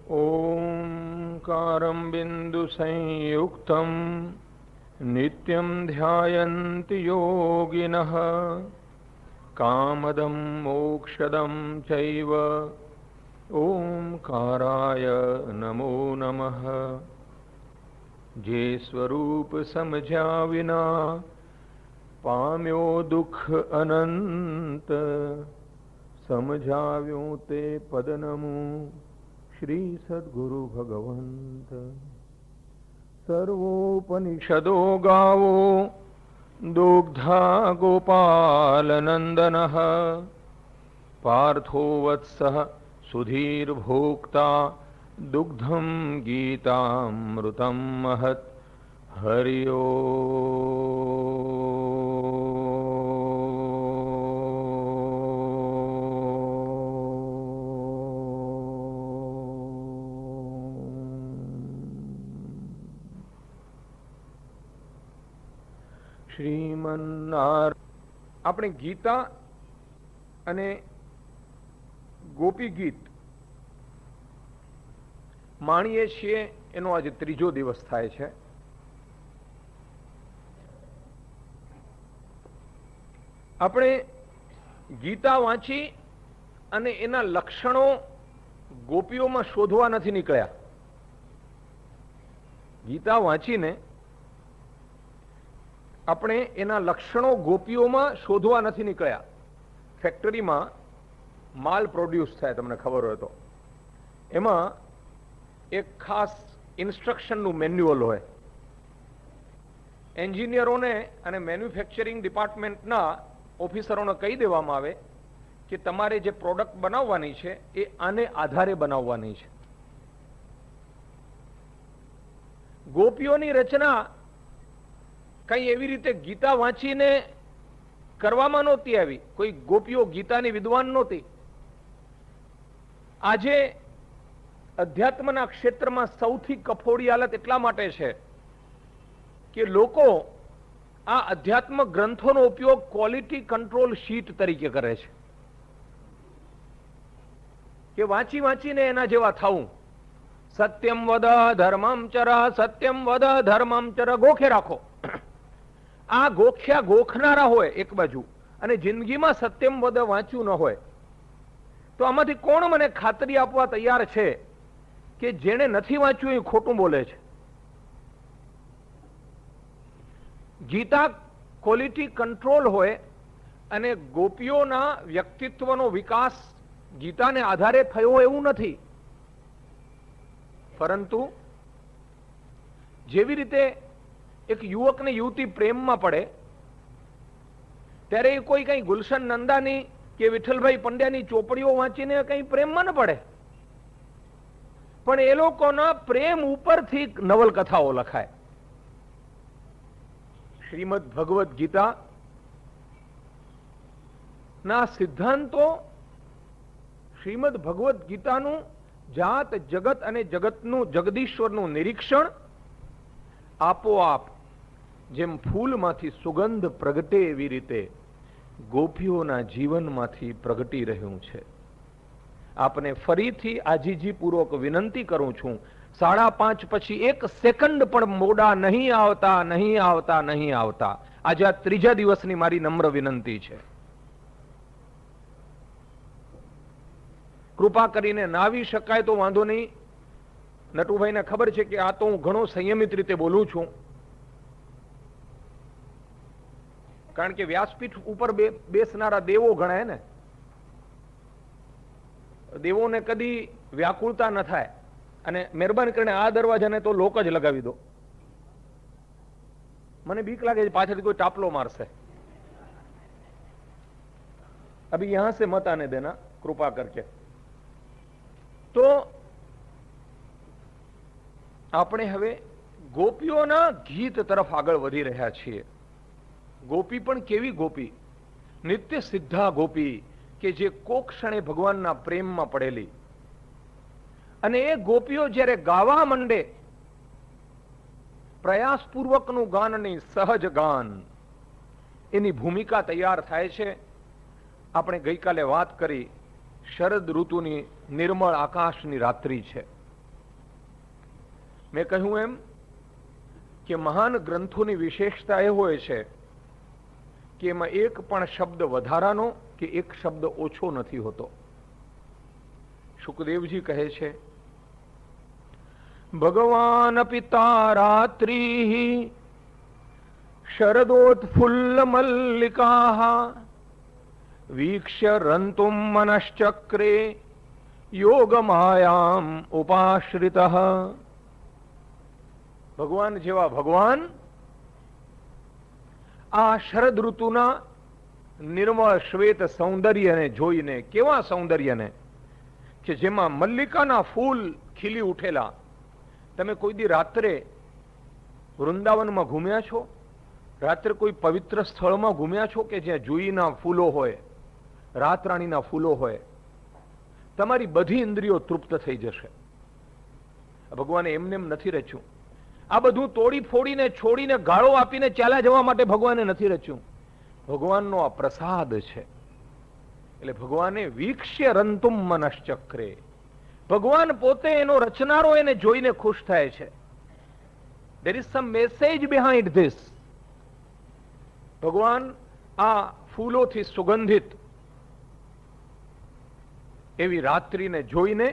ओंकारं बिन्दुसंयुक्तं नित्यं ध्यायन्ति योगिनः कामदं मोक्षदं चैव ओंकाराय नमो नमः। जे स्वरूप समझा विना पाम्यो दुख अनंत समझाव्यो ते पदनमु श्री सद्गुरु भगवंत। सर्वोपनिषदो गावो दुग्धा गोपाल नंदनः पार्थो वत्सः सुधीर भोक्ता दुग्धं गीतामृतं महत्। हरि શ્રીમન્નારાયણ। આપણે ગીતા અને ગોપી ગીત માણીએ છીએ, એનો આજે ત્રીજો દિવસ થાય છે। આપણે ગીતા વાંચી અને એના લક્ષણો ગોપીઓમાં શોધવા નથી નીકળ્યા। ગીતા વાંચીને આપણે એના લક્ષણો ગોપીઓમાં શોધવા નથી નીકળ્યા। ફેક્ટરીમાં માલ પ્રોડ્યુસ થાય, તમને ખબર હોય તો એમાં એક ખાસ ઇન્સ્ટ્રક્શનનું મેન્યુઅલ હોય। એન્જિનિયરોને અને મેન્યુફેક્ચરિંગ ડિપાર્ટમેન્ટના ઓફિસરોને કહી દેવામાં આવે કે તમારે જે પ્રોડક્ટ બનાવવાની છે એ આને આધારે બનાવવાની છે। ગોપીઓની રચના કઈ એવી રીતે ગીતા વાંચીને કરવામાં નહોતી આવી। કોઈ ગોપીઓ ગીતાની વિદ્વાન નહોતી। આજે અધ્યાત્મના ક્ષેત્રમાં સૌથી કફોડી હાલત એટલા માટે છે કે લોકો આ અધ્યાત્મ ગ્રંથોનો ઉપયોગ ક્વોલિટી કંટ્રોલ શીટ તરીકે કરે છે કે વાંચી વાંચીને એના જેવા થવું। સત્યમ વદ ધર્મમ ચર, સત્યમ વદ ધર્મમ ચર, ગોખે રાખો। આ ગોખ્યા ગોખનારા હોય એક બાજુ, અને જિંદગીમાં સત્યમ વદ વાંચ્યું ન હોય, તો આમાંથી કોણ મને ખાતરી આપવા તૈયાર છે કે જેણે નથી વાંચ્યું એ ખોટું બોલે છે? ગીતા ક્વોલિટી કંટ્રોલ હોય અને ગોપીઓના વ્યક્તિત્વનો વિકાસ ગીતાને આધારે થયો એવું નથી। પરંતુ જેવી રીતે એક યુવક ને યુવતી પ્રેમમાં પડે ત્યારે કોઈ કઈ ગુલશન નંદાની કે વિઠ્ઠલભાઈ પંડ્યાની ચોપડીઓ વાંચીને કઈ પ્રેમમાં ન પડે, પણ એ લોકોના પ્રેમ ઉપરથી નવલકથાઓ લખાય। શ્રીમદ ભગવદ ગીતા ના સિદ્ધાંતો, શ્રીમદ ભગવદ ગીતાનું જાત જગત અને જગતનું જગદીશ્વરનું નિરીક્ષણ આપોઆપ જેમ ફૂલમાંથી સુગંધ પ્રગટે એવી રીતે ગોપીઓના જીવનમાંથી પ્રગટી રહ્યું છે। આપને ફરીથી આજીજીપૂર્વક વિનંતી કરું છું, 5:30 પછી 1 સેકન્ડ પણ મોડા નહીં આવતા, નહીં આવતા, નહીં આવતા। આજે આ ત્રીજા દિવસની મારી નમ્ર વિનંતી છે। કૃપા કરીને ના આવી શકાય તો વાંધો નહીં। નટુભાઈને ખબર છે કે આ તો હું ઘણો સંયમિત રીતે બોલું છું, કારણ કે વ્યાસપીઠ ઉપર બેસનારા દેવો ગણાય ને, દેવોને કદી વ્યાકુળતા ન થાય। અને મહેરબાની કરીને આ દરવાજાને તો લોક જ લગાવી દો। મને બીક લાગે છે પાછળથી કોઈ ટાપલો મારશે। અભી યહાં સે મત આને દેના કૃપા કરકે। તો આપણે હવે ગોપીઓના ગીત તરફ આગળ વધી રહ્યા છીએ। ગોપી પણ કેવી ગોપી? નિત્ય સિદ્ધા ગોપી કે જે કોક્ષણે ભગવાનના પ્રેમમાં પડેલી। અને એ ગોપીઓ જ્યારે ગાવા માંડે, પ્રયાસપૂર્વકનું ગાન નહીં, સહજ ગાન, એની ભૂમિકા તૈયાર થાય છે। આપણે ગઈકાલે વાત કરી, શરદ ઋતુની નિર્મળ આકાશની રાત્રિ છે, મેં કહ્યું એમ કે મહાન ગ્રંથોની વિશેષતા એ હોય છે કે એમાં એક પણ શબ્દ વધારાનો કે એક શબ્દ ઓછો નથી હોતો. સુખદેવજી કહે છે, ભગવાન પિતા રાત્રિ શરદોત્ફુલ્લ મલ્લિકા વીક્ષ્ય રંતુમ મનશ્ચક્રે યોગ માયામ ઉપાશ્રિત. ભગવાન જેવા ભગવાન આ શરદ ઋતુના નિર્મળ શ્વેત સૌંદર્યને જોઈને, કેવા સૌંદર્યને કે જેમાં મલ્લિકાના ફૂલ ખીલી ઉઠેલા. તમે કોઈ દી રાત્રે વૃંદાવનમાં ઘૂમ્યા છો? રાત્રે કોઈ પવિત્ર સ્થળમાં ઘૂમ્યા છો કે જ્યાં જુઈના ફૂલો હોય, રાતરાણીના ફૂલો હોય? તમારી બધી ઇન્દ્રિયો તૃપ્ત થઈ જશે. ભગવાને એમને એમ નથી રચ્યું. આ બધું તોડી ફોડીને છોડીને ગાળો આપીને ચાલ્યા જવા માટે ભગવાને નથી રચ્યું. ભગવાનનો આ પ્રસાદ છે. એટલે ભગવાને વીક્ષ્ય રંતુમ મનશ્ચક્રે, ભગવાન પોતે એનો રચનારો એને જોઈને ખુશ થાય છે. there is some message behind this. ભગવાન આ ફૂલોથી સુગંધિત એવી રાત્રિને જોઈને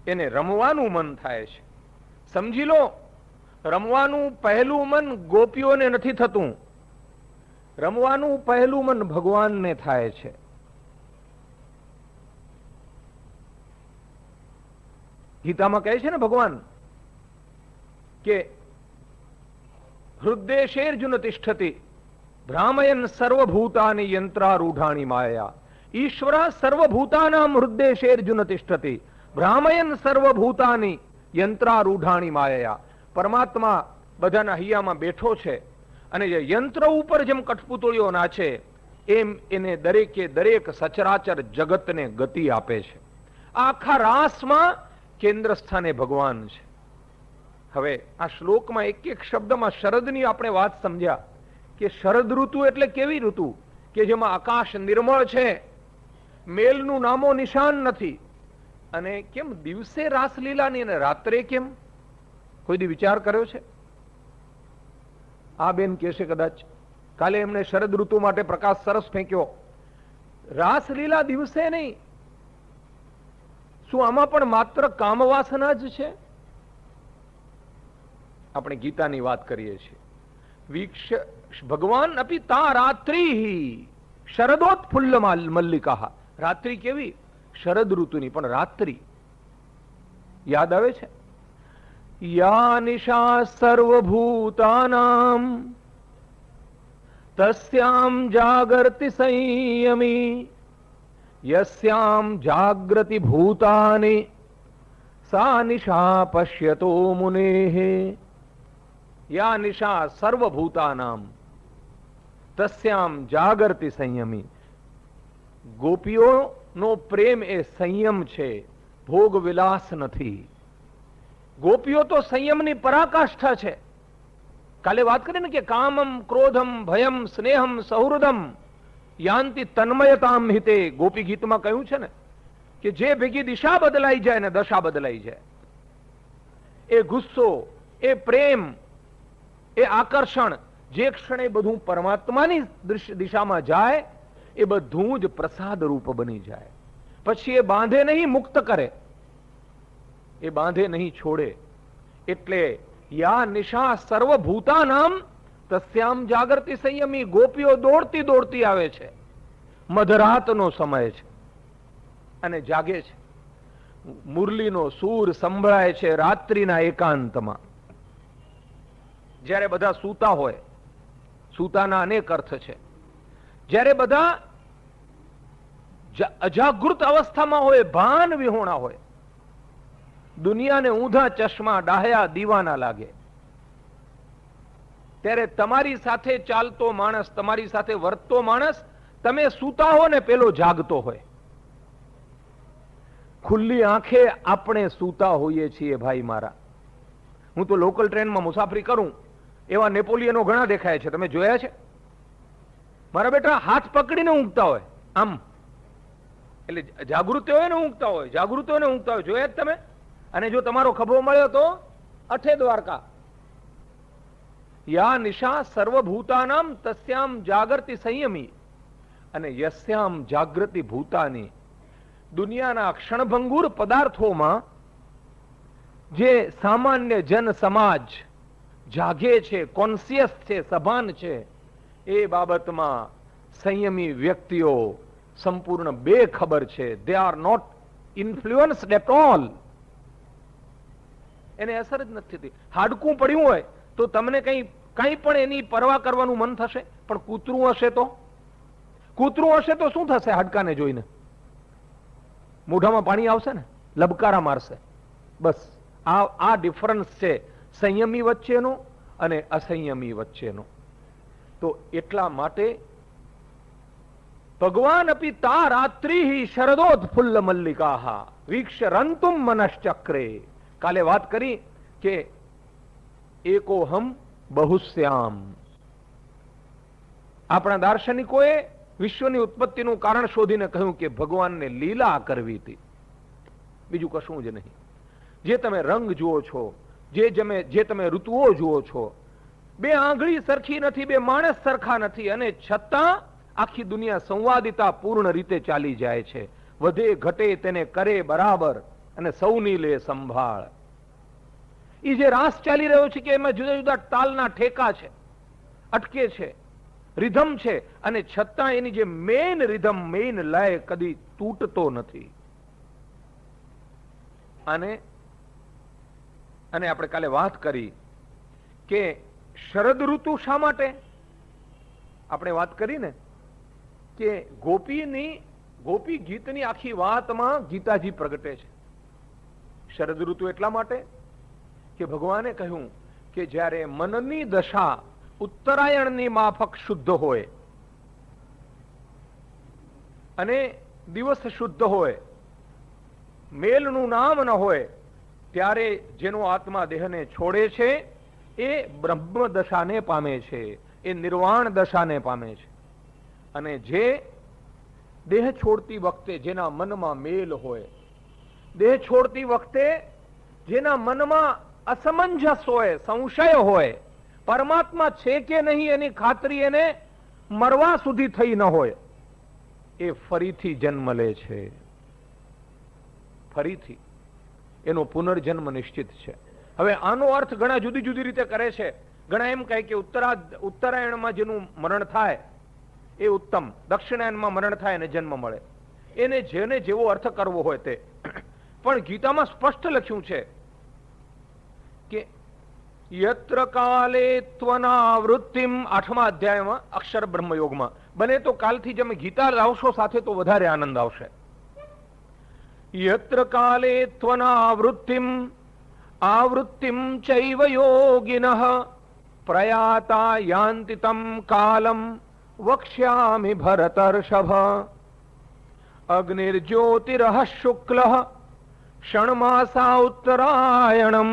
એને રમવાનું મન થાય છે. સમજી લો, રમવાનું પહેલું મન ગોપીઓને નથી થતું, રમવાનું પહેલું મન ભગવાનને થાય છે. ગીતામાં કહે છે ને ભગવાન કે હૃદયેર્જુન તિષ્ઠતિ ભ્રામયન સર્વભૂતાની યંત્રારૂઢાણી માયા. ઈશ્વર સર્વભૂતાનામ હૃદયેર્જુન તિષ્ઠતિ ભ્રામયન સર્વભૂતાની યંત્રારૂઢાણી માયા. પરમાત્મા બધાના હૈયામાં બેઠો છે અને જે યંત્ર ઉપર જેમ કઠપુતળીઓ નાચે એમ એને દરેકે દરેક સચરાચર જગતને ગતિ આપે છે. આખા રાસમાં કેન્દ્ર સ્થાને ભગવાન છે. હવે આ શ્લોકમાં એક એક શબ્દમાં શરદની આપણે વાત સમજ્યા કે શરદ ઋતુ એટલે કેવી ઋતુ કે જેમાં આકાશ નિર્મળ છે, મેલનું નામો નિશાન નથી. અને કેમ દિવસે રાસલીલાની અને રાત્રે કેમ? કોઈ દી વિચાર કર્યો છે? આ બેન કહેશે કદાચ, કાલે એમને શરદ ઋતુ માટે પ્રકાશ સરસ ફેંક્યો. રાસલીલા દિવસે નહીં, શું આમાં પણ માત્ર કામવાસના જ છે? આપણે ગીતાની વાત કરીએ છીએ. વીક્ષ ભગવાન અપી તા રાત્રિ શરદોત્ફુલ્લ મલ્લિકા. રાત્રિ કેવી? શરદ ઋતુની પણ રાત્રિ યાદ આવે છે. યા નિશા સર્વભૂતાનામ તસ્યામ જાગર્તિ સંયમી યસ્યામ જાગ્રતિ ભૂતાની સા નિશા પશ્યતો મુનેઃ. યા નિશા સર્વભૂતાનામ તસ્યામ જાગર્તિ સંયમી. ગોપીઓનો પ્રેમ એ સંયમ છે, ભોગ વિલાસ નથી. ગોપીઓ તો સંયમની પરાકાષ્ઠા છે. કાલે વાત કરી ને કે કામમ ક્રોધમ ભયમ સ્નેહમ સૌહૃદમ યાંતિ તન્મયતામ હિતે. ગોપી ગીતમાં કહ્યું છે ને કે જે ભેગી દિશા બદલાઈ જાય ને દશા બદલાઈ જાય. એ ગુસ્સો, એ પ્રેમ, એ આકર્ષણ, જે ક્ષણે બધું પરમાત્માની દિશામાં જાય એ બધું જ પ્રસાદ રૂપ બની જાય. પછી એ બાંધે નહીં, મુક્ત કરે, એ બાંધે નહીં, છોડે. એટલે યા નિશા સર્વભૂતાનામ તસ્યામ જાગૃતિ સંયમી. ગોપીઓ દોડતી દોડતી આવે છે, મધરાતનો સમય છે અને જાગે છે. મુરલીનો સૂર સંભળાય છે રાત્રિના એકાંતમાં, જ્યારે બધા સૂતા હોય. સૂતાના અનેક અર્થ છે. જ્યારે બધા અજાગૃત અવસ્થામાં હોય, ભાન વિહોણા હોય, દુનિયાને ઊંધા ચશ્મા ડાહ્યા દીવાના લાગે, ત્યારે તમારી સાથે ચાલતો માણસ, તમારી સાથે વર્તતો માણસ, તમે સૂતા હો ને પેલો જાગતો હોય. ખુલ્લી આંખે આપણે સૂતા હોઈએ છીએ ભાઈ મારા. હું તો લોકલ ટ્રેનમાં મુસાફરી કરું, એવા નેપોલિયનો ઘણા દેખાય છે. તમે જોયા છે? મારા બેટા હાથ પકડીને ઊંઘતા હોય આમ, એટલે જાગૃત હોય ને ઊંઘતા હોય, જાગૃત હોય ને ઊંઘતા હોય. જોયા જ તમે? અને જો તમારો ખભો મળ્યો તો અઠે દ્વારકા. યા નિશા સર્વભૂતાનામ તસ્યામ જાગૃતિ સંયમી અને યસ્યામ જાગૃતિ ભૂતાની. દુનિયાના ક્ષણભંગુર પદાર્થોમાં જે સામાન્ય જન સમાજ જાગે છે, કોન્શિયસ છે, સભાન છે, એ બાબતમાં સંયમી વ્યક્તિઓ સંપૂર્ણ બેખબર છે. They are not influenced at all. એને અસર જ નથી થતી. હાડકું પડ્યું હોય તો તમને કંઈ પણ એની પરવા કરવાનું મન થશે, પણ કૂતરું હશે તો શું થશે? હાડકાને જોઈને મોઢામાં પાણી આવશે ને, લબકારા મારશે. બસ આ ડિફરન્સ છે સંયમી વચ્ચેનો અને અસંયમી વચ્ચેનો. તો એટલા માટે ભગવાન અપી તા રાત્રિ શરદોત્ફુલ્લ મલ્લિકા વીક્ષ રંતુમ મનશ્ચક્રે. કાલે વાત કરી કે એકોહમ બહુશ્યામ. આપણા દાર્શનિકોએ વિશ્વની ઉત્પત્તિનું કારણ શોધીને કહ્યું કે ભગવાનને લીલા કરવી હતી, બીજું કશું જ નહીં. જે તમે રંગ જુઓ છો, જે તમે ઋતુઓ જુઓ છો, બે આંગળી સરખી નથી, બે માણસ સરખા નથી, અને છતાં આખી દુનિયા સંવાદિતા પૂર્ણ રીતે ચાલી જાય છે. વધે ઘટે તેને કરે બરાબર અને સૌની લે સંભાળ. એ જે રાસ ચાલી રહ્યો છે કે એમાં જુદા જુદા તાલના ઠેકા છે, અટકે છે, રિધમ છે, અને છતાં એની જે મેઇન રિધમ, મેઇન લય કદી તૂટતો નથી. અને આપણે કાલે વાત કરી કે શરદ ઋતુ શા માટે? આપણે વાત કરી ને કે ગોપી ગીતની આખી વાતમાં ગીતાજી પ્રગટે છે. શરદ ઋતુ એટલા માટે કે ભગવાને કહ્યું કે જ્યારે મનની દશા ઉત્તરાયણની માફક શુદ્ધ હોય અને દિવસ શુદ્ધ હોય, મેલનું નામ ન હોય, ત્યારે જેનો આત્મા દેહને છોડે છે એ બ્રહ્મ દશાને પામે છે, એ નિર્વાણ દશાને પામે છે. અને જે દેહ છોડતી વખતે જેના મનમાં મેલ હોય, દેહ છોડતી વખતે જેના મનમાં અસમંજસ હોય, સંશય હોય, પરમાત્મા છે કે નહીં એની ખાતરી એને મરવા સુધી થઈ ન હોય, એ ફરીથી જન્મ લે છે. ફરીથી એનો પુનર્જન્મ નિશ્ચિત છે. હવે આનો અર્થ ઘણા જુદી જુદી રીતે કરે છે. ઘણા એમ કહે કે ઉત્તરાયણમાં જેનું મરણ થાય એ ઉત્તમ, દક્ષિણાયનમાં મરણ થાય અને જન્મ મળે. એને જેને જેવો અર્થ કરવો હોય તે. પણ ગીતામાં સ્પષ્ટ લખ્યું છે કે યત્ર કાલે ત્વનાવૃત્તિમ, 8મા અધ્યાયમાં અક્ષર બ્રહ્મયોગમાં. બને તો કાલથી જ અમે ગીતા લાવશો સાથે તો વધારે આનંદ આવશે. યત્ર કાલે ત્વનાવૃત્તિમ આવૃત્તિમ ચૈવ યોગિનઃ પ્રયાતા યાન્તિ તમ કાલમ વક્ષ્યામિ ભરતર્ષભ. અગ્નિર્જ્યોતિરઃ શુક્લઃ ષણમાસા ઉત્તરાયણમ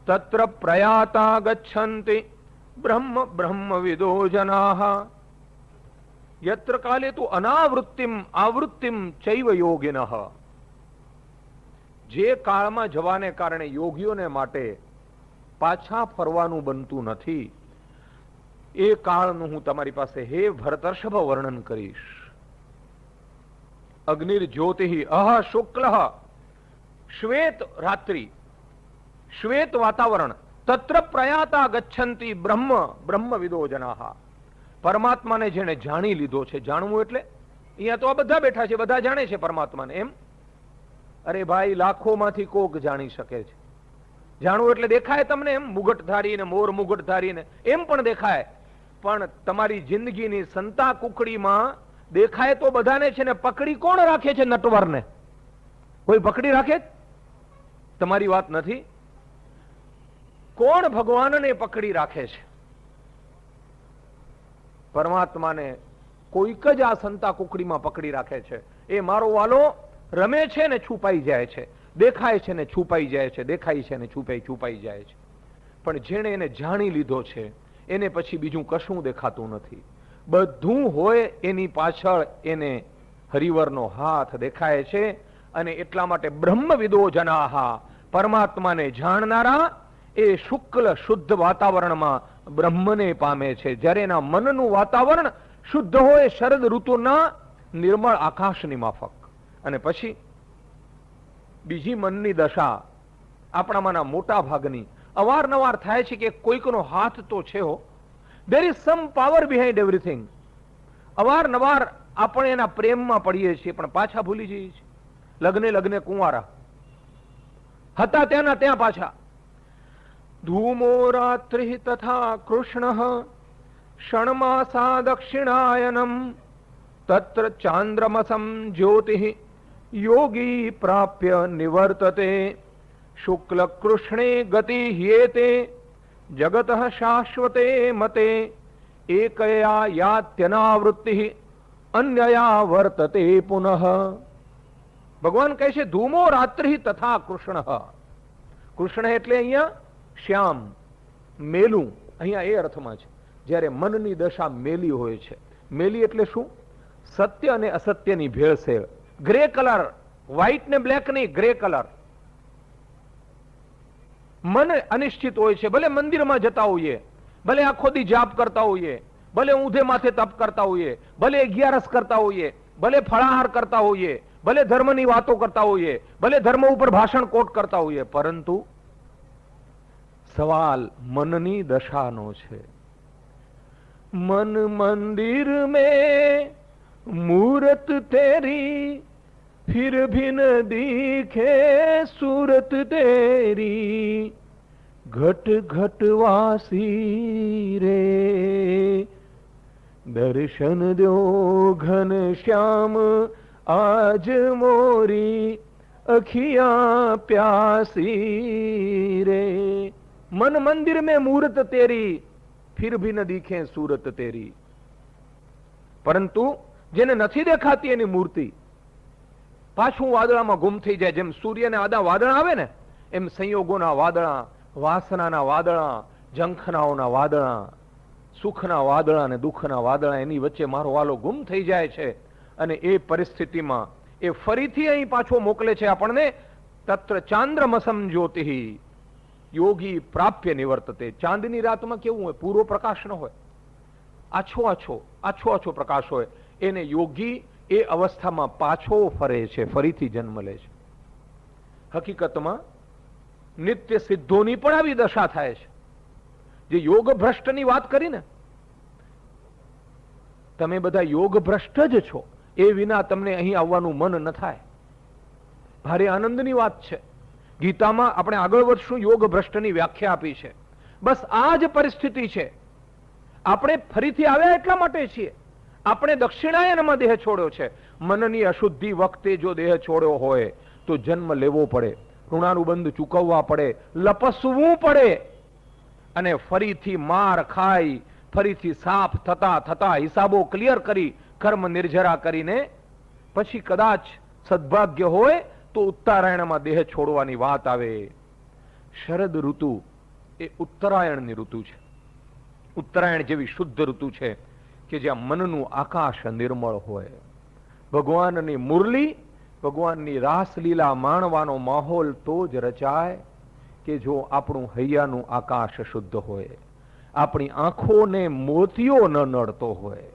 તત્ર પ્રયાતા ગચ્છન્તિ બ્રહ્મવિદો જનાઃ. યત્ર કાલે તુ અનાવૃત્તિમ આવૃત્તિમ ચૈવ યોગિનઃ. જે કાળમાં જવાને કારણે યોગીઓને માટે પાછા ફરવાનું બનતું નથી, એ કાળનું હું તમારી પાસે હે ભરતર્ષભ વર્ણન કરીશ. અગ્નિર્જ્યોતિઃ અહ શુક્લઃ, શ્વેત રાત્રિ, શ્વેત વાતાવરણ, તત્ર પ્રયાતા ગચ્છન્તિ બ્રહ્મવિદો જનાઃ. પરમાત્માને જેને જાણી લીધો છે, જાણવું એટલે અહીંયા તો આ બધા બેઠા છે, બધા જાણે છે પરમાત્માને. એમ અરે ભાઈ, લાખોમાંથી કોક જાણી શકે છે. જાણવું એટલે દેખાય તમને એમ મુગટ ધારીને, મોર મુગટ ધારીને એમ પણ દેખાય, પણ તમારી જિંદગીની સંતા કુકડીમાં દેખાય તો બધાને છે ને પકડી કોણ રાખે છે? નટવરને કોઈ પકડી રાખે? તમારી વાત નથી. કોણ ભગવાનને પકડી રાખે છે? પરમાત્માને કોઈક જ આ સંતા કુકડીમાં પકડી રાખે છે. એ મારો વાલો રમે છે ને છુપાઈ જાય છે, દેખાય છે ને છુપાઈ જાય છે, દેખાય છે ને છુપાઈ જાય છે. પણ જેણે એને જાણી લીધો છે એને પછી બીજું કશું દેખાતું નથી. બધું હોય એની પાછળ એને હરિવરનો હાથ દેખાય છે. અને એટલા માટે બ્રહ્મવિદો જનાઃ, પરમાત્માને જાણનારા એ શુક્લ શુદ્ધ વાતાવરણમાં બ્રહ્મને પામે છે. જ્યારે એના મનનું વાતાવરણ શુદ્ધ હોય શરદ ઋતુના નિર્મળ આકાશની માફક. અને પછી બીજી મનની દશા આપણામાંના મોટા ભાગની અવારનવાર થાય છે કે કોઈકનો હાથ તો છે હો, there is some power behind everything. અવારનવાર આપણે એના પ્રેમમાં પડીએ છીએ પણ પાછા ભૂલી જઈએ છીએ. લગ્ને કુંવારા હતા ત્યાંના ત્યાં પાછા. ધૂમો રાત્રિ તથા કૃષ્ણ ષણમાસા દક્ષિણાયનમ તત્ર ચાંદ્રમસમ જ્યોતિ યોગી પ્રાપ્ય નિવર્તતે શુક્લ કૃષ્ણે ગતિ ह्येते જગત શાશ્વતે મતે એકયા યાત્યનાવૃત્તિ અન્યયા વર્તતે પુનઃ. ભગવાન કહે છે ધૂમો રાત્રિ તથા કૃષ્ણ. કૃષ્ણ એટલે અહીંયા શ્યામ, મેલું. અહીંયા એ અર્થમાં છે જ્યારે મનની દશા મેલી હોય છે. મેલી એટલે શું? સત્ય અને અસત્યની ભેળસેળ. ગ્રે કલર, વ્હાઇટ ને બ્લેક નહીં, ગ્રે કલર. મન અનિશ્ચિત હોય છે. ભલે મંદિરમાં જતા હોઈએ, ભલે આખો દી જાપ કરતા હોઈએ, ભલે ઊંધે માથે તપ કરતા હોઈએ, ભલે 11 કરતા હોઈએ, ભલે ફળાહાર કરતા હોઈએ, ભલે ધર્મની વાતો કરતા હોઈએ, ભલે ધર્મ ઉપર ભાષણ કોટ કરતા હોઈએ, પરંતુ સવાલ મનની દશાનો છે. મન મંદિર में मूरत तेरी फिर भी न दिखे सूरत तेरी घट घट वासी रे दर्शन दो घन श्याम आज मोरी अखियां प्यासी रे. मन मंदिर में मूरत तेरी फिर भी न दिखे सूरत तेरी. પરંતુ જેને નથી દેખાતી એની મૂર્તિ પાછું વાદળામાં ગુમ થઈ જાય. જેમ સૂર્યને આદા વાદળા આવે ને એમ સંયોગોના વાદળા, વાસનાના વાદળા, ઝંખનાઓના વાદળા, સુખના વાદળા અને દુઃખના વાદળા, એની વચ્ચે મારો વાલો ગુમ થઈ જાય છે. અને એ પરિસ્થિતિમાં એ ફરીથી અહીં પાછો મોકલે છે આપણને. તત્ર ચાંદ્રમસમ જ્યોતિ યોગી પ્રાપ્ય નિવર્તતે. ચાંદની રાતમાં કેવું હોય? પૂરો પ્રકાશ ન હોય, આછો પ્રકાશ હોય. એને યોગી એ અવસ્થામાં પાછો ફરે છે, ફરીથી જન્મ લે છે. હકીકતમાં નિત્ય સિદ્ધોની પણ આવી દશા થાય છે. જે યોગ ભ્રષ્ટની વાત કરી ને, તમે બધા યોગ ભ્રષ્ટ જ છો, એ વિના તમને અહીં આવવાનું મન ન થાય. ભારે આનંદની વાત છે. ગીતામાં આપણે આગળ વધશું, યોગ ભ્રષ્ટની વ્યાખ્યા આપી છે. બસ આ જ પરિસ્થિતિ છે. આપણે ફરીથી આવ્યા એટલા માટે છીએ. આપણે દક્ષિણાયનમાં દેહ છોડ્યો છે. મનની અશુદ્ધિ વખતે જો દેહ છોડ્યો હોય તો જન્મ લેવો પડે, ઋણાનુબંધ ચૂકવવા પડે, લપસવું પડે, અને ફરીથી માર ખાઈ, ફરીથી સાફ થતા હિસાબો ક્લિયર કરી, કર્મ નિર્જરા કરીને પછી કદાચ સદભાગ્ય હોય તો ઉત્તરાયણમાં દેહ છોડવાની વાત આવે. શરદ ઋતુ એ ઉત્તરાયણની ઋતુ છે. ઉત્તરાયણ જેવી શુદ્ધ ઋતુ છે કે જ્યાં મનનું આકાશ નિર્મળ હોય. ભગવાનની મુરલી, ભગવાનની રાસલીલા માણવાનો માહોલ તો જ રચાય કે જો આપણું હૈયાનું આકાશ શુદ્ધ હોય, આપણી આંખોને મોતિયો ન નડતો હોય,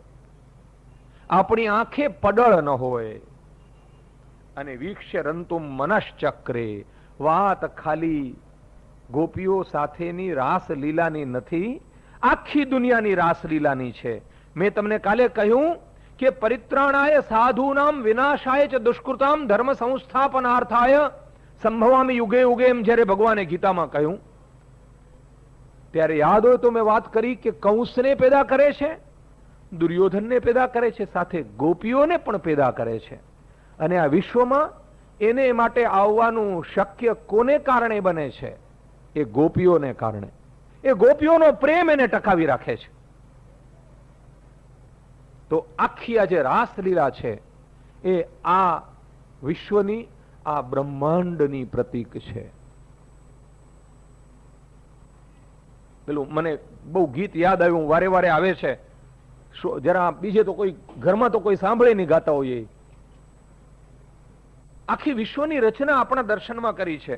આપણી આંખે પડળ ન હોય. અને વીક્ષ રંતુમ મનશ્ચક્રે. વાત ખાલી ગોપીઓ સાથેની રાસલીલાની નથી, આખી દુનિયાની રાસલીલાની છે. મેં તમને કાલે કહ્યું કે પરિત્રાણાય સાધુનામ વિનાશાય ચ દુષ્કૃતામ ધર્મ સંસ્થાપનાર્થાય સંભવામી યુગે યુગે, એમ જ્યારે ભગવાને ગીતામાં કહ્યું ત્યારે યાદ હોય તો મેં વાત કરી કે કંસને પેદા કરે છે, દુર્યોધનને પેદા કરે છે, સાથે ગોપીઓને પણ પેદા કરે છે. અને આ વિશ્વમાં એને માટે આવવાનું શક્ય કોને કારણે બને છે? એ ગોપીઓને કારણે. એ ગોપીઓનો પ્રેમ એને ટકાવી રાખે છે. તો આખી આ જે રાસલીલા છે એ આ વિશ્વની, આ બ્રહ્માંડની પ્રતીક છે. પેલું મને બહુ ગીત યાદ આવ્યું, વારે વારે આવે છે. જરા બીજે તો કોઈ ઘરમાં તો કોઈ સાંભળે નહીં ગાતા હોય. આખી વિશ્વની રચના આપણા દર્શનમાં કરી છે.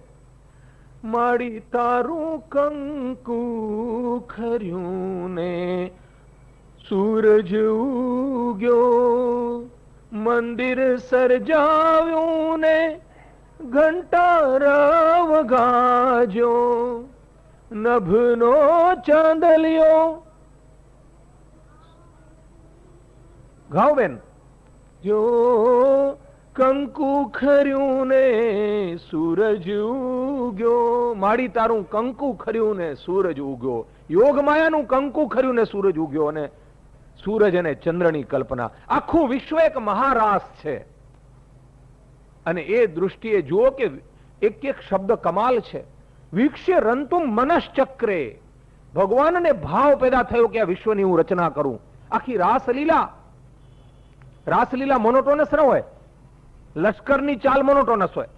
માડી તારું કંકુ ખર્યું ને સૂરજ ઉગ્યો, મંદિર સર્જાવ્યું ને ઘંટાર વગાજ્યો, નભનો ચાંદલિયો. ગાઓ બેન. જો કંકુ ખર્યું ને સૂરજ ઉગ્યો, માડી તારું કંકુ ખર્યું ને સૂરજ ઉગ્યો. યોગ માયાનું કંકુ ખર્યું ને સૂરજ ઉગ્યો. અને સૂરજ અને ચંદ્રની કલ્પના, આખું વિશ્વ એક મહારાસ છે. અને એ દૃષ્ટિએ જુઓ કે એક એક શબ્દ કમાલ છે. વીક્ષે રંતુમ મનશ્ચક્રે, ભગવાનને ભાવ પેદા થયો કે આ વિશ્વની હું રચના કરું. આખી રાસલીલા, રાસલીલા મોનોટોનસ ન હોય, લશ્કરની ચાલ મોનોટોનસ હોય.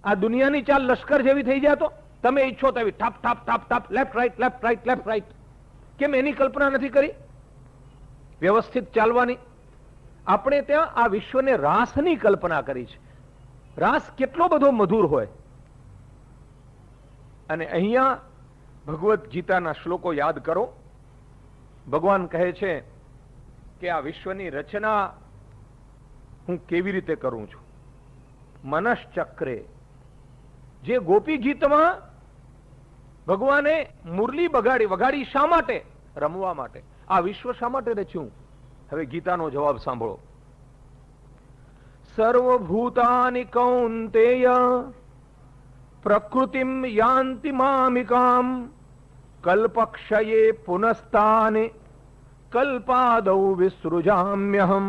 આ દુનિયાની ચાલ લશ્કર જેવી થઈ જાય તો તમે ઈચ્છો તેવી ઠાપ ઠાપ ઠાપ ઠાપ, left right left right left right. કેમ એની કલ્પના નથી કરી વ્યવસ્થિત ચાલવાની? આપણે ત્યાં આ વિશ્વને રાસની કલ્પના કરી છે. રાસ કેટલો બધો મધુર હોય. અને અહીંયા ભગવદ્ ગીતાના શ્લોકો યાદ કરો. ભગવાન કહે છે કે આ વિશ્વની રચના હું કેવી રીતે કરું છું. મનશ્ચક્રે, જે ગોપી ગીતમાં ભગવાને મુરલી વગાડી શા માટે? રમવા માટે. આ વિશ્વ શા માટે રચ્યું? હવે ગીતાનો જવાબ સાંભળો. સર્વભૂતાનિ કૌંતેય પ્રકૃતિમ યાન્તિ મામિકામ કલ્પક્ષયે પુનસ્તાને કલ્પાદૌ વિસૃજામ્યહમ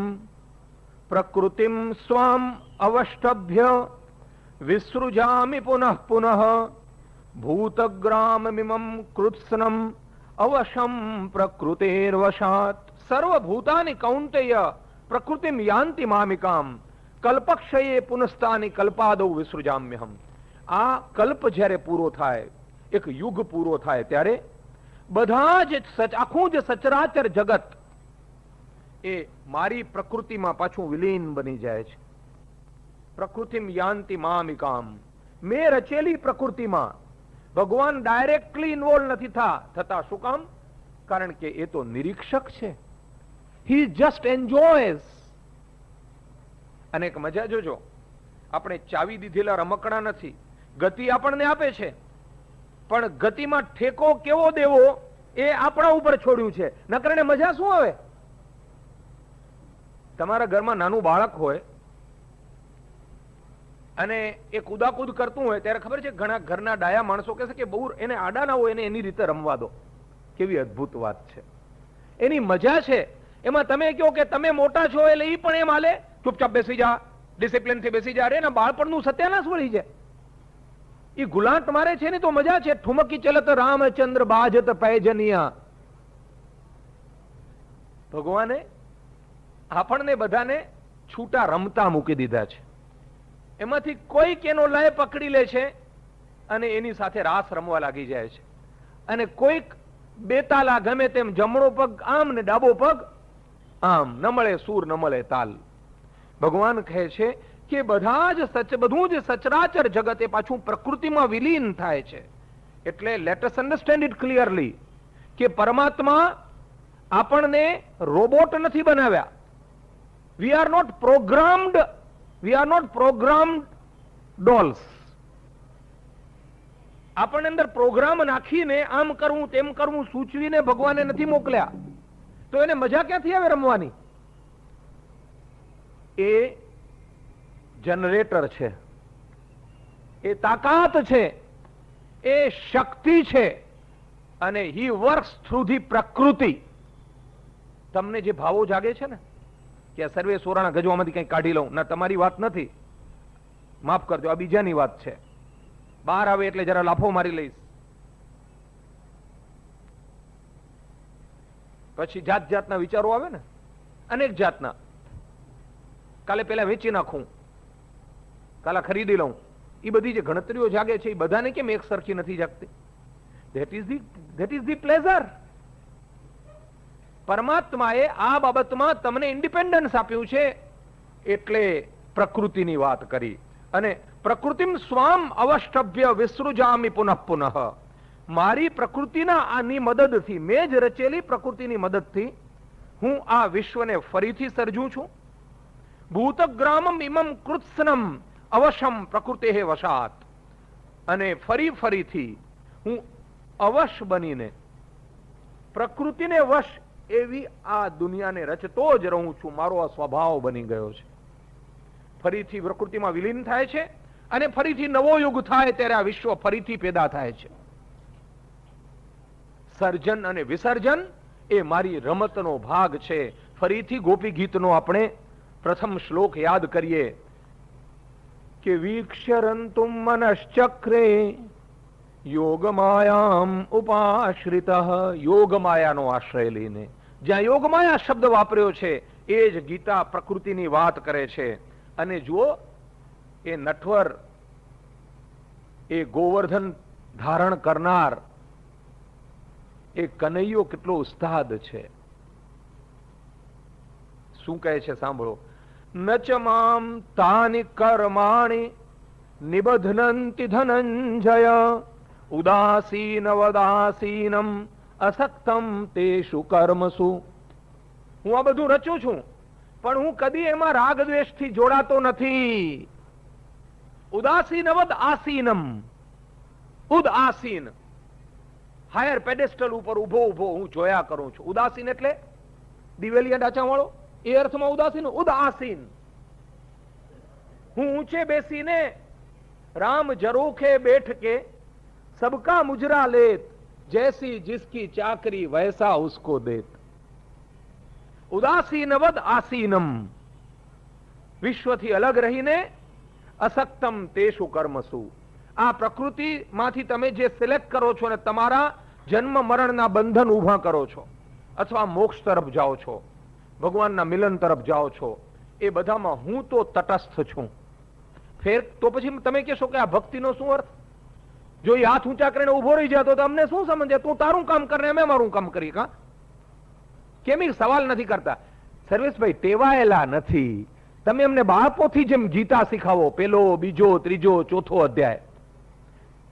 પ્રકૃતિમ સ્વામ અવષ્ટભ્ય વિસૃજામિ પુનઃ પુનઃ ભૂતગ્રામમિમં કૃત્સ્નમ અવશમ પ્રકૃતેર્વશાત. સર્વભૂતાનિ કૌંતેય પ્રકૃતિમ યાન્તિ મામિકામ કલ્પક્ષયે પુનસ્તાનિ કલ્પાદૌ વિસૃજામ્યહમ. આ કલ્પ જ્યારે પૂરો થાય, એક યુગ પૂરો થાય, ત્યારે બધા જ આખું જ સચરાચર જગત એ મારી પ્રકૃતિમાં પાછું વિલીન બની જાય છે. પ્રકૃતિમ યાન્તિ મામિકામ, મેં રચેલી પ્રકૃતિમાં ભગવાન ડાયરેક્ટલી ઇન્વોલ્વ નથી થતા. શું કામ? કારણ કે એ તો નિરીક્ષક છે. He just enjoys. અને એક મજા જોજો, આપણે ચાવી દીધેલા રમકડા નથી. ગતિ આપણને આપે છે, પણ ગતિમાં ઠેકો કેવો દેવો એ આપણા ઉપર છોડ્યું છે. નકર એને મજા શું આવે? તમારા ઘરમાં નાનું બાળક હોય અને એ કુદાકુદ કરતું હોય ત્યારે ખબર છે ઘણા ઘરના ડાયા માણસો કહે છે કે બહુ એને આડા ના હોય એને એની રીતે રમવા દો. કેવી અદ્ભુત વાત છે. એની મજા છે. એમાં તમે કહો કે તમે મોટા છો એટલે એ પણ એમ હાલે, ચૂપચાપ બેસી જા, ડિસિપ્લિન થી બેસી જા. રે ના, બાળપણનું સત્યાનાશ વળી જાય. એ ગુલાંટ મારે છે ને તો મજા છે. ઠુમકી ચલત રામચંદ્ર બાજત પૈજનિયા. ભગવાને આપણને બધાને છૂટા રમતા મૂકી દીધા છે. એમાંથી કોઈક એનો લય પકડી લે છે અને એની સાથે રાસ રમવા લાગી જાય છે. અને કોઈક બેતાલા ગમે તેમ જમણો પગ આમ ને ડાબો પગ આમ, ન મળે સૂર ન મળે તાલ. ભગવાન કહે છે કે બધું જ સચરાચર જગત એ પાછું પ્રકૃતિમાં વિલીન થાય છે. એટલે let us understand it clearly કે પરમાત્મા આપણને રોબોટ નથી બનાવ્યા. We are not programmed dolls. આપણને અંદર પ્રોગ્રામ નાખીને આમ કરવું તેમ કરવું સૂચવીને ભગવાને નથી મોકલ્યા. તો એને મજા ક્યાંથી આવે રમવાની? એ જનરેટર છે, એ તાકાત છે, એ શક્તિ છે. અને હી વર્ક્સ થ્રુ ધી પ્રકૃતિ. તમને જે ભાવો જાગે છે ને કે આ સર્વે સોરાણા ગજવામાંથી કંઈ કાઢી લઉં, ના, તમારી વાત નથી, માફ કરજો, આ બીજાની વાત છે. બહાર આવે એટલે જરા લાફો મારી લઈશ. પછી જાત જાતના વિચારો આવે ને, અનેક જાતના. કાલે પેલા વેચી નાખું, કાલે ખરીદી લઉં. એ બધી જે ગણતરીઓ જાગે છે એ બધાને કેમ એક સરખી નથી જાગતી? That is the pleasure. પરમાત્માએ આ બાબતમાં તમને ઇન્ડિપેન્ડન્સ આપ્યું છે એટલે પ્રકૃતિની વાત કરી. અને પ્રકૃતિમ સ્વામ અવષ્ટભ્ય વિસૃજામિ પુનઃ પુનઃ. મારી પ્રકૃતિના આની મદદથી, મેં જ રચેલી પ્રકૃતિની મદદથી હું આ વિશ્વને ફરીથી સર્જું છું. ભૂતગ્રામમ ઇમમ કૃત્સ્નમ અવશમ પ્રકૃતે વશાત. અને ફરીથી હું અવશ બનીને પ્રકૃતિને વશ એવી આ દુનિયાને રચતો જ રહું છું. મારો આ સ્વભાવ બની ગયો છે. ફરીથી પ્રકૃતિમાં વિલીન થાય છે અને ફરીથી નવો યુગ થાય ત્યારે આ વિશ્વ ફરીથી પેદા થાય છે. સર્જન અને વિસર્જન એ મારી રમતનો ભાગ છે. ફરીથી ગોપી ગીતનો આપણે પ્રથમ શ્લોક યાદ કરીએ કે વીક્ષરંતુમ મનશ્ચક્રે યોગમાયામ ઉપાશ્રિતઃ. યોગમાયાનો આશ્રય લઈને, જ્યાં યોગમાયા શબ્દ વાપર્યો છે એ જ ગીતા પ્રકૃતિની વાત કરે છે. અને જુઓ, એ નટવર, એ ગોવર્ધન ધારણ કરનાર એ કનૈયો કેટલો ઉસ્તાદ છે. શું કહે છે સાંભળો. નચ મામ તાનિ કર્માણિ નિબધ્નંતિ ધનંજય ઉદાસીન વદાસીનમ અસક્તમ તેષુ કર્મસુ. હું આ બધું રચું છું પણ હું કદી એમાં રાગ દ્વેષથી જોડાતો નથી. ઉદાસીનવદ આસીનમ. ઉદાસીન, હાયર પેડેસ્ટલ ઉપર ઉભો હું જોયા કરું છું. ઉદાસીન એટલે દિવેલિયા ડાચા વાળો, એ અર્થમાં ઉદાસીન. ઉદાસીન, હું ઊંચે બેસીને રામ જરોખે બેઠ કે સબકા મુજરા લેત, જૈસી જિસકી ચાકરી વૈસા ઉસકો દેત. ઉદાસીનવદ આસીનમ. વિશ્વથી અલગ રહીને અસક્તમ તેષુ કર્મસુ. આ પ્રકૃતિમાંથી તમે જે સિલેક્ટ કરો છો અને તમારા જન્મ મરણના બંધન ઉભા કરો છો, અથવા મોક્ષ તરફ જાઓ છો, ભગવાનના મિલન તરફ જાઓ છો, એ બધામાં હું તો તટસ્થ છું. ફેર તો પછી તમે કહેશો કે આ ભક્તિનો શું અર્થ? જો એ હાથ ઊંચા કરીને ઉભો રહી જાય તો અમને શું સમજે? તું તારું કામ કરે, અમે મારું કામ કરીએ. કા કેમ એ સવાલ નથી કરતા? સર્વેશભાઈ ટેવાયેલા નથી. તમે એમને બાળપોથી જેમ ગીતા શીખાવો, પેલો, બીજો, ત્રીજો, ચોથો અધ્યાય.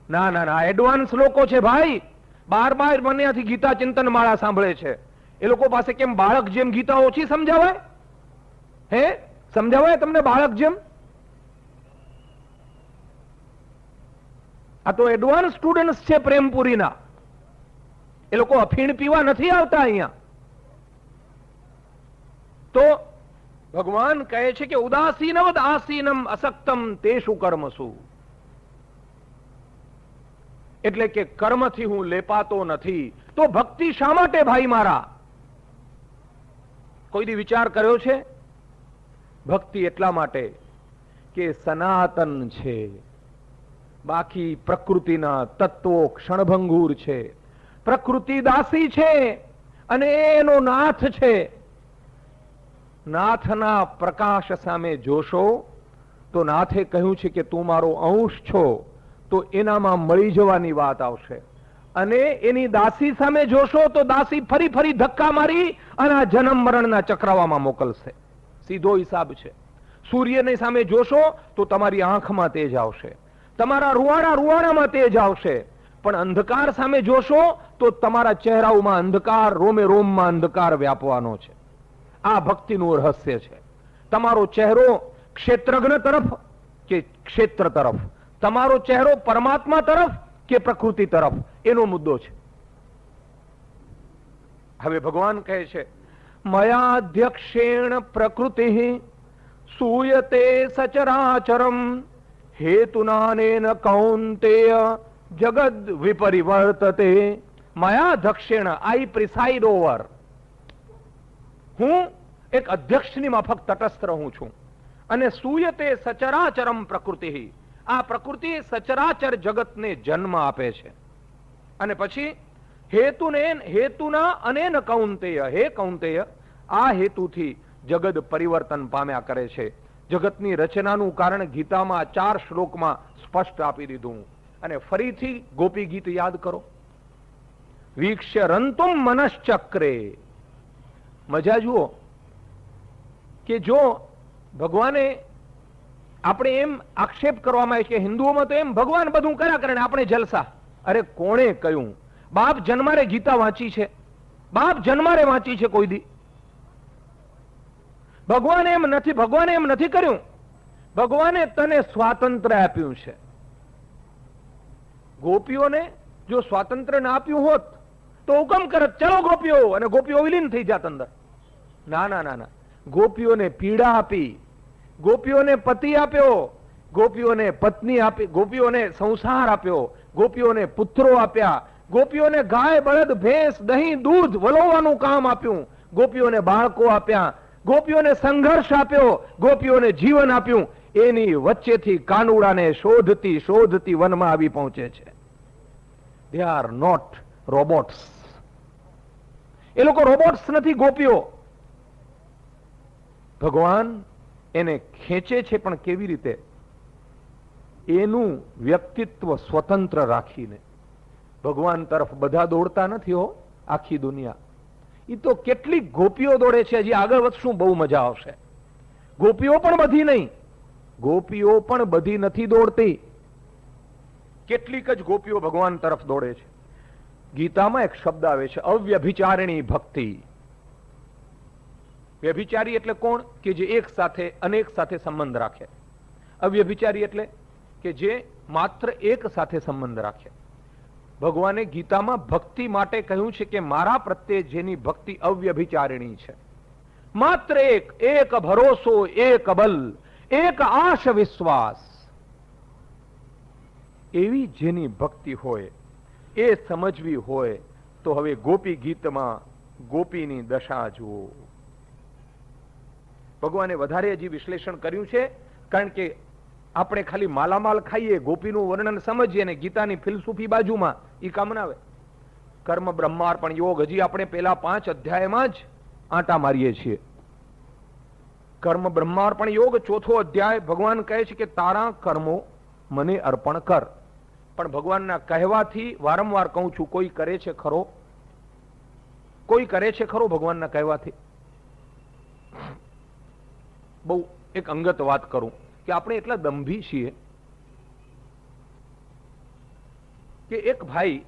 ના ના ના, એડવાન્સ લોકો છે ભાઈ. 12 મહિનાથી ગીતા ચિંતન માળા સાંભળે છે. એ લોકો પાસે કેમ બાળક જેમ ગીતા ઓછી સમજાવાય? હે, સમજાવાય તમને બાળક જેમ? આ તો એડવાન્સ સ્ટુડન્ટ્સ છે પ્રેમપુરીના. એ લોકો અફીણ પીવા નથી આવતા અહીંયા. તો ભગવાન કહે છે કે ઉદાસીનવદ આસીનમ અસક્તમ તેષુ કર્મસુ. એટલે કે કર્મથી હું લેપાતો નથી. તો ભક્તિ શા માટે ભાઈ મારા? કોઈ દી વિચાર કર્યો છે? ભક્તિ એટલા માટે કે સનાતન છે. બાકી પ્રકૃતિના તત્વો ક્ષણભંગુર છે. પ્રકૃતિ દાસી છે અને એનો નાથ છે. નાથના પ્રકાશ સામે જોશો તો નાથે કહ્યું છે કે તું મારો અંશ છો, તો એનામાં મળી જવાની વાત આવશે. અને એની દાસી સામે જોશો તો દાસી ફરી ધક્કા મારી અને આ જન્મ મરણના ચક્રાવામાં મોકલશે. સીધો હિસાબ છે. સૂર્યની સામે જોશો તો તમારી આંખમાં તેજ આવશે, તમારા રૂવાણામાં તેજ આવશે. પણ અંધકાર સામે જોશો તો તમારા ચહેરાઓમાં અંધકાર, રોમે રોમમાં અંધકાર વ્યાપવાનો છે. આ ભક્તિનું રહસ્ય છે. તમારો ચહેરો ક્ષેત્રજ્ઞ તરફ કે ક્ષેત્ર તરફ, તમારો ચહેરો પરમાત્મા તરફ કે પ્રકૃતિ તરફ, એનો મુદ્દો છે. હવે ભગવાન કહે છે મયાધ્યક્ષેણ પ્રકૃતિ સૂયતે સચરાચરમ હેતુનાનેન કૌંતેય જગદ વિપરિવર્તતે. મયાધ્યક્ષેણ, આઈ પ્રિસાઇડ ઓવર. હું એક અધ્યક્ષની માફક તટસ્થ રહું છું. અને સૂયતે સચરાચરમ પ્રકૃતિ. આ પ્રકૃતિ સચરાચર જગતને જન્મ આપે છે. અને પછી હેતુના અનેન કૌંતેય. હે કૌંતેય, આ હેતુથી જગત પરિવર્તન પામ્યા કરે છે. જગતની રચનાનું કારણ ગીતામાં 4 શ્લોકમાં સ્પષ્ટ આપી દીધું. અને ફરીથી ગોપી ગીત યાદ કરો. વીક્ષ્ય રંતુમ મનશ્ચક્રે. મજા જુઓ કે જો ભગવાને આપણે એમ આક્ષેપ કરવામાં આવે કે હિન્દુઓમાં તો એમ ભગવાન બધું કર્યા કરે ને આપણે જલસા. અરે કોણે કહ્યું? બાપ જન્મારે ગીતા વાંચી છે? બાપ જન્મારે વાંચી છે કોઈ દી? ભગવાને એમ નથી કર્યું. ભગવાને તને સ્વાતંત્ર્ય આપ્યું છે. ગોપીઓને જો સ્વાતંત્ર્ય ના આપ્યું હોત તો હુકમ કરત, ચલો ગોપીઓ, અને ગોપીઓ વિલીન થઈ જાત અંદર. ના ના ના ના, ગોપીઓને પીડા આપી, ગોપીઓને પતિ આપ્યો, ગોપીઓને પત્ની આપી, ગોપીઓને સંસાર આપ્યો, ગોપીઓને પુત્રો આપ્યા, ગોપીઓને ગાય બળદ ભેંસ દહીં દૂધ વલોવાનું કામ આપ્યું, ગોપીઓને બાળકો આપ્યા, ગોપીઓને સંઘર્ષ આપ્યો, ગોપીઓને જીવન આપ્યું. એની વચ્ચેથી કાનુડાને શોધતી શોધતી વનમાં આવી પહોંચે છે. They are not robots. એ લોકો રોબોટ્સ નથી, ગોપીઓ. ભગવાન એને ખેંચે છે, પણ કેવી રીતે? એનું વ્યક્તિત્વ સ્વતંત્ર રાખીને. ભગવાન તરફ બધા દોડતા નથી હો, આખી દુનિયા. એ તો કેટલીક ગોપીઓ દોડે છે. હજી આગળ વધશું, બહુ મજા આવશે. ગોપીઓ પણ બધી નહીં, ગોપીઓ પણ બધી નથી દોડતી. કેટલીક જ ગોપીઓ ભગવાન તરફ દોડે છે. ગીતામાં એક શબ્દ આવે છે, અવ્યભિચારિણી ભક્તિ. વ્યભિચારી એટલે કોણ? કે જે એક સાથે અનેક સાથે સંબંધ રાખે. અવ્યભિચારી એટલે કે જે માત્ર એક સાથે સંબંધ રાખે. ભગવાને ગીતામાં ભક્તિ માટે કહ્યું છે કે મારા પ્રત્યે જેની ભક્તિ અવ્યભિચારિણી છે, માત્ર એક ભરોસો, એક બલ, એક આશ વિશ્વાસ, એવી જેની ભક્તિ હોય, એ સમજવી હોય તો હવે ગોપી ગીતમાં ગોપીની દશા જુઓ. ભગવાને વધારે હજી વિશ્લેષણ કર્યું છે, કારણ કે આપણે ખાલી માલામાલ ખાઈએ, ગોપીનું વર્ણન સમજીએ ને ગીતાની ફિલસૂફી બાજુમાં, એ કામ ના આવે. કર્મ બ્રહ્માર્પણ યોગ હજી આપણે પેલા 5 અધ્યાયમાં જ આંટા મારીએ છીએ. કર્મ બ્રહ્માર્પણ યોગ 4થો અધ્યાય. ભગવાન કહે છે કે તારા કર્મો મને અર્પણ કર. પણ ભગવાનના કહેવાથી વારંવાર કહું છું, કોઈ કરે છે ખરો? કોઈ કરે છે ખરો ભગવાનના કહેવાથી? બહુ એક અંગત વાત કરું કે આપણે એટલા દંભી છીએ કે એક ભાઈ,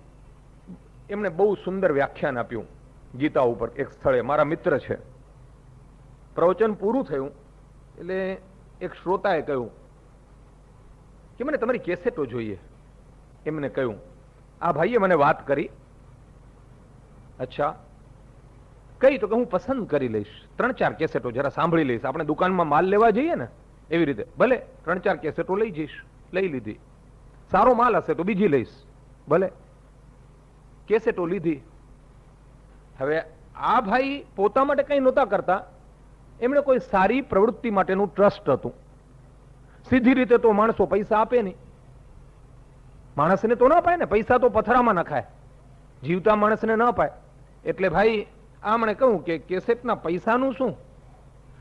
એમણે બહુ સુંદર વ્યાખ્યાન આપ્યું ગીતા ઉપર એક સ્થળે. મારા મિત્ર છે. પ્રવચન પૂરું થયું એટલે એક શ્રોતાએ કહ્યું કે મને તમારી કેસેટો જોઈએ. એમને કહ્યું, આ ભાઈએ મને વાત કરી. અચ્છા કઈ? તો કે હું પસંદ કરી લઈશ, 3-4 કેસેટો જરા સાંભળી લઈશ. આપણે દુકાનમાં માલ લેવા જઈએ ને એવી રીતે, ભલે 3-4 કેસેટો લઈ જઈશ. લઈ લીધી. સારો માલ હશે તો બીજી લઈશ, ભલે. કેસેટો લીધી. હવે આ ભાઈ પોતા માટે કઈ નહોતા કરતા, એમણે કોઈ સારી પ્રવૃત્તિ માટેનું ટ્રસ્ટ હતું. સીધી રીતે તો માણસો પૈસા આપે નહીં, માણસને તો ના અપાય ને, પૈસા તો પથરામાં નખાય, જીવતા માણસને ન અપાય. એટલે ભાઈ આમણે કહું કે કેસેટના પૈસાનું શું,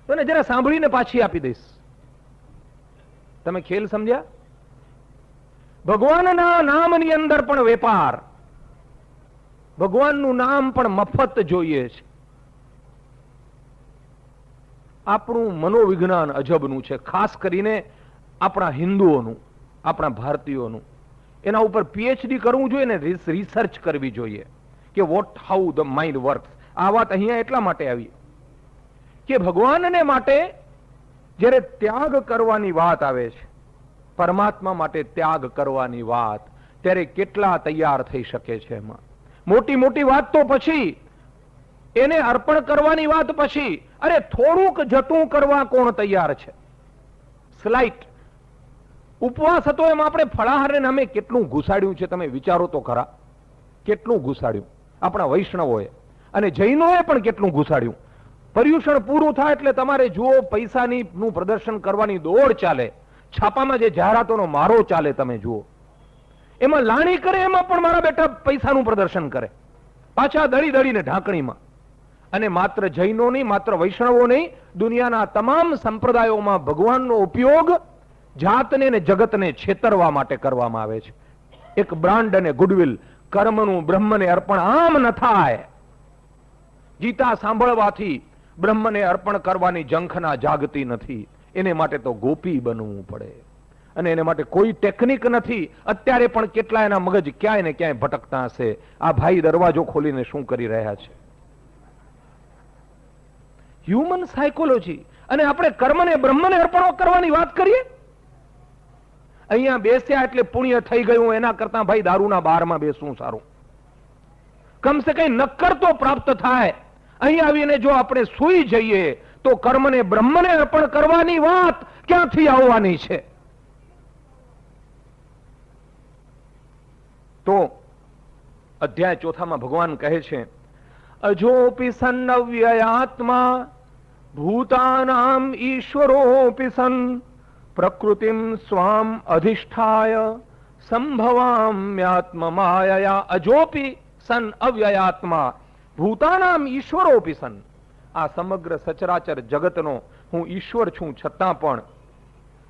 તો ને જરા સાંભળીને પાછી આપી દઈશ. તમે ખેલ સમજ્યા? ભગવાનના નામની અંદર પણ વેપાર, ભગવાનનું નામ પણ મફત જોઈએ છે. આપણું મનોવિજ્ઞાન અજબનું છે, ખાસ કરીને આપણા હિન્દુઓનું, આપણા ભારતીયોનું. એના ઉપર પીએચડી કરવું જોઈએ ને રિસર્ચ કરવી જોઈએ કે what how the mind works. આ વાત અહીંયા એટલા માટે આવી કે ભગવાનને માટે જ્યારે ત્યાગ કરવાની વાત આવે છે, પરમાત્મા માટે ત્યાગ કરવાની વાત, ત્યારે કેટલા તૈયાર થઈ શકે છે. એમાં મોટી મોટી વાત તો પછી, એને અર્પણ કરવાની વાત પછી, અરે થોડુંક જતું કરવા કોણ તૈયાર છે? સ્લાઇટ ઉપવાસ હતો, એમ આપણે ફળાહારને નામે કેટલું ઘુસાડ્યું છે, તમે વિચારો તો ખરા. કેટલું ઘુસાડ્યું આપણા વૈષ્ણવોએ, અને જૈનોએ પણ કેટલું ઘુસાડ્યું. પર્યુષણ પૂરું થાય એટલે તમારે જુઓ, પૈસાની નું પ્રદર્શન કરવાની દોડ ચાલે, છાપામાં જે જાહેરાતોનો મારો ચાલે તમે જુઓ. એમાં લાણી કરે, એમાં પણ મારા બેટા પૈસાનું પ્રદર્શન કરે, પાછા દળી દળીને ઢાંકણીમાં. અને માત્ર જૈનો નહીં, માત્ર વૈષ્ણવો નહીં, દુનિયાના તમામ સંપ્રદાયોમાં ભગવાનનો ઉપયોગ જાતને ને જગતને છેતરવા માટે કરવામાં આવે છે. એક બ્રાન્ડ અને ગુડવિલ, કર્મનું બ્રહ્મને અર્પણ આમ ન થાય. ગીતા સાંભળવાથી બ્રહ્મને અર્પણ કરવાની ઝંખના જાગતી નથી. એને માટે તો ગોપી બનવું પડે, અને એને માટે કોઈ ટેકનિક નથી. અત્યારે પણ કેટલા એના મગજ ક્યાંય ને ક્યાંય ભટકતા હશે. આ ભાઈ દરવાજો ખોલીને શું કરી રહ્યા છે? Human psychology. અને આપણે કર્મને બ્રહ્મને અર્પણ કરવાની વાત કરીએ. અહીંયા બેસ્યા એટલે પુણ્ય થઈ ગયું, એના કરતા ભાઈ દારૂના બારમાં બેસવું સારું. કમસે કઈ નક્કર તો પ્રાપ્ત થાય. અહીં આવીને જો આપણે સૂઈ જઈએ તો કર્મને બ્રહ્મને અર્પણ કરવાની વાત ક્યાંથી આવવાની છે? તો અધ્યાય 4 ભગવાન કહે છે, અજોપી સન અવ્યયાત્મા ભૂતાનામ ઈશ્વરોપી સન પ્રકૃતિમ સ્વામ અધિષ્ઠાય સંભવામ્યાત્મમાયયા. અજોપી સન અવ્યયાત્મા ભૂતાનામ ઈશ્વરોપી સન. આ સમગ્ર સચરાચર જગતનો હું ઈશ્વર છું, છતાં પણ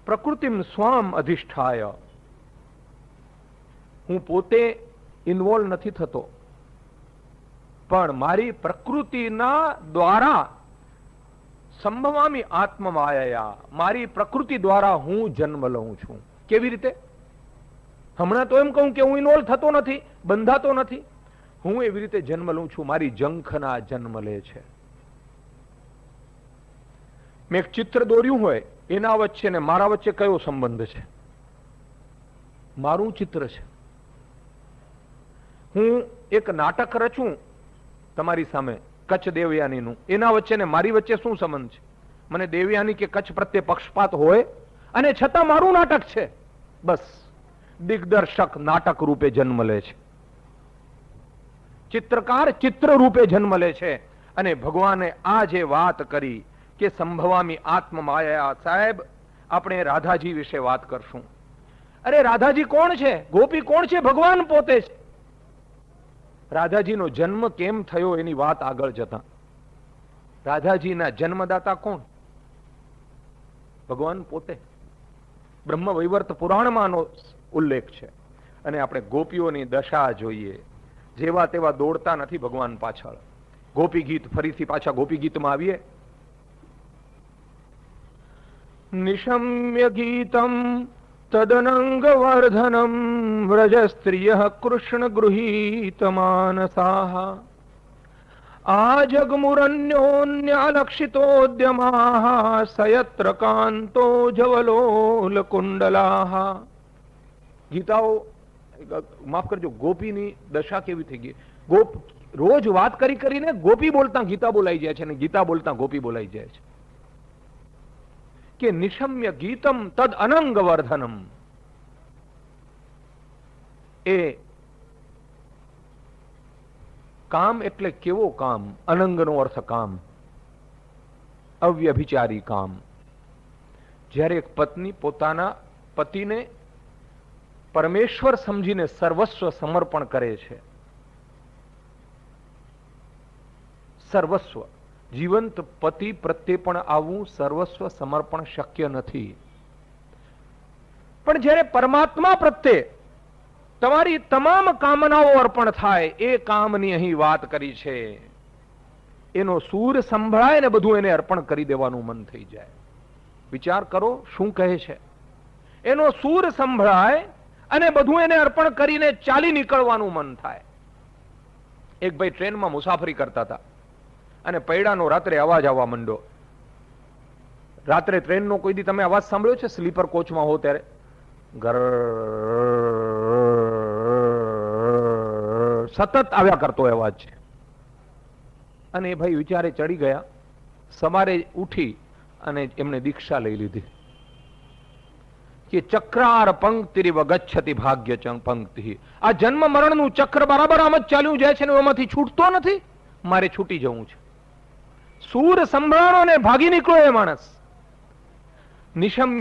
પ્રકૃતિમ સ્વામ અધિષ્ઠાય, હું પોતે ઇન્વોલ્વ નથી થતો, પણ મારી પ્રકૃતિના દ્વારા સંભવામી આત્મમાયા, મારી પ્રકૃતિ દ્વારા હું જન્મ લઉં છું. કેવી રીતે? હમણાં તો એમ કહું કે હું ઇન્વોલ્વ થતો નથી, બંધાતો નથી. હું એવી રીતે જન્મ લઉં છું, મારી જંખના જન્મ લે છે. મેં એક ચિત્ર દોર્યું હોય, એના વચ્ચે ને મારા વચ્ચે કયો સંબંધ છે? મારું ચિત્ર છે. હું એક નાટક રચું તમારી સામે કચ્છ દેવયાનીનું, એના વચ્ચે ને મારી વચ્ચે શું સંબંધ છે? મને દેવયાની કે કચ્છ પ્રત્યે પક્ષપાત હોય, અને છતાં મારું નાટક છે. બસ દિગ્દર્શક નાટક રૂપે જન્મ લે છે, ચિત્રકાર ચિત્ર રૂપે જન્મ લે છે. અને ભગવાને આ જે વાત કરી કે સંભવામી આત્મમાયા, સાહેબ આપણે રાધાજી વિશે વાત કરશું. અરે રાધાજી કોણ છે? ગોપી કોણ છે? ભગવાન પોતે છે. રાધાજીનો જન્મ કેમ થયો એની વાત આગળ જતા. રાધાજીના જન્મદાતા કોણ? ભગવાન પોતે. બ્રહ્મ વૈવર્ત પુરાણમાંનો ઉલ્લેખ છે. અને આપણે ગોપીઓની દશા જોઈએ, જેવા તેવા દોડતા નથી ભગવાન પાછળ. ગોપી ગીત, ફરીથી પાછા ગોપી ગીતમાં આવીએ. નિશમ્ય ગીતમ તદનંગ વર્ધનમ વ્રજ સ્ત્રિયઃ કૃષ્ણ ગૃહીત માનસાઃ આજગમુરન્યોન્યાલક્ષિતોદ્યમાઃ સયત્ર કાંતો જવલોલ કુંડલાઃ. ગીતાઓ, માફ કરજો, ગોપીની દશા કેવી થઈ ગઈ. રોજ વાત કરી કરીને ગોપી બોલતા ગીતા બોલાઈ જાય છે, અને ગીતા બોલતા ગોપી બોલાઈ જાય છે. કે નિશમ્ય ગીતમ તદ અનંગ વર્ધનમ. એ કામ એટલે કેવો કામ? અનંગનો અર્થ કામ, અવ્યભિચારી કામ. જ્યારે એક પત્ની પોતાના પતિને પરમેશ્વર સમજીને સર્વસ્વ સમર્પણ કરે છે, સર્વસ્વ, જીવંત પતિ પ્રત્યે પણ આવું સર્વસ્વ સમર્પણ શક્ય નથી. પણ જ્યારે પરમાત્મા પ્રત્યે તમારી તમામ કામનાઓ અર્પણ થાય, એ કામની અહીં વાત કરી છે. એનો સૂર સંભળાય ને બધું એને અર્પણ કરી દેવાનું મન થઈ જાય. વિચાર કરો શું કહે છે. એનો સૂર સંભળાય અને બધું એને અર્પણ કરીને ચાલી નીકળવાનું મન થાય. એક ભાઈ ટ્રેનમાં મુસાફરી કરતા હતા અને પૈડાનો રાત્રે અવાજ આવવા માંડ્યો. રાત્રે ટ્રેનનો કોઈ દી તમે અવાજ સાંભળ્યો છે? સ્લીપર કોચમાં હો ત્યારે ઘર સતત આવ્યા કરતો અવાજ છે. અને એ ભાઈ વિચારે ચડી ગયા. સવારે ઉઠી અને એમને દીક્ષા લઈ લીધી કે ચક્રાર પંક્તિરિવ ગચ્છતિ ભાગ્ય પંક્તિ. આ જન્મ મરણનું ચક્ર બરાબર આમ જ ચાલ્યું જાય છે ને એમાંથી છૂટતો નથી. મારે છૂટી જવું છે. સૂર સંભળાણો ને ભાગી નીકળો એ માણસ. નિશમ